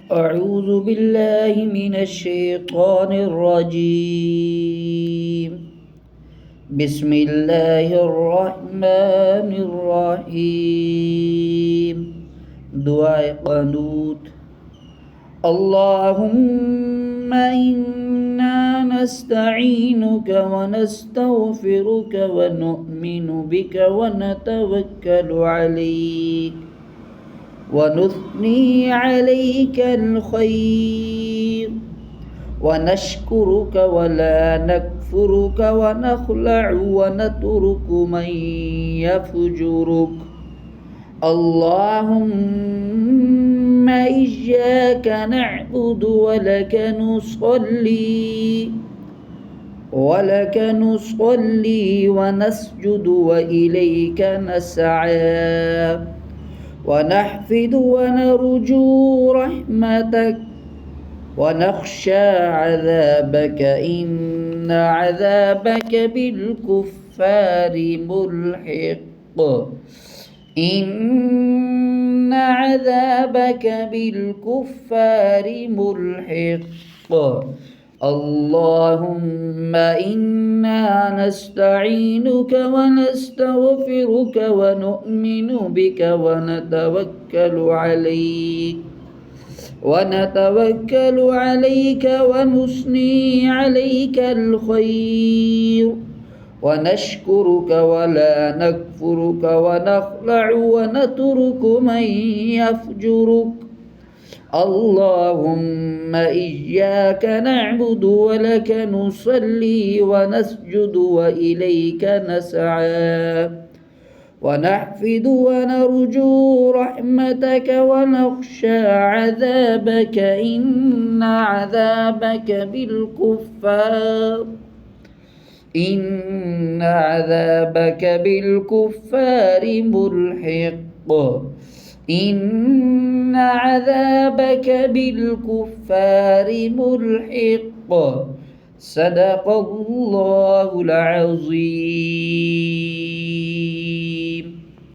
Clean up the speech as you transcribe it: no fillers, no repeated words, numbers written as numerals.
أعوذ بالله من الشيطان الرجيم. بسم الله الرحمن الرحيم. دعاء قنوت. اللهم إنا نستعينك ونستغفرك ونؤمن بك ونتوكل عليك ونثني عليك الخير ونشكرك ولا نكفرك ونخلع ونترك من يفجرك. اللهم إياك نعبد ولك نصلي ونسجد وإليك نسعى ونحفد ونرجو رحمتك ونخشى عذابك إن عذابك بالكفار ملحق. إن عذابك بالكفار ملحق. اللهم إنا نستعينك ونستغفرك ونؤمن بك ونتوكل عليك ونثني عليك الخير ونشكرك ولا نكفرك ونخلع ونترك من يفجرك. اللهم إياك نعبد ولك نصلي ونسجد وإليك نسعى ونحفد ونرجو رحمتك ونخشى عذابك إن عذابك بالكفار ملحق. إن عذابك بالكفار ملحق. صدق الله العظيم.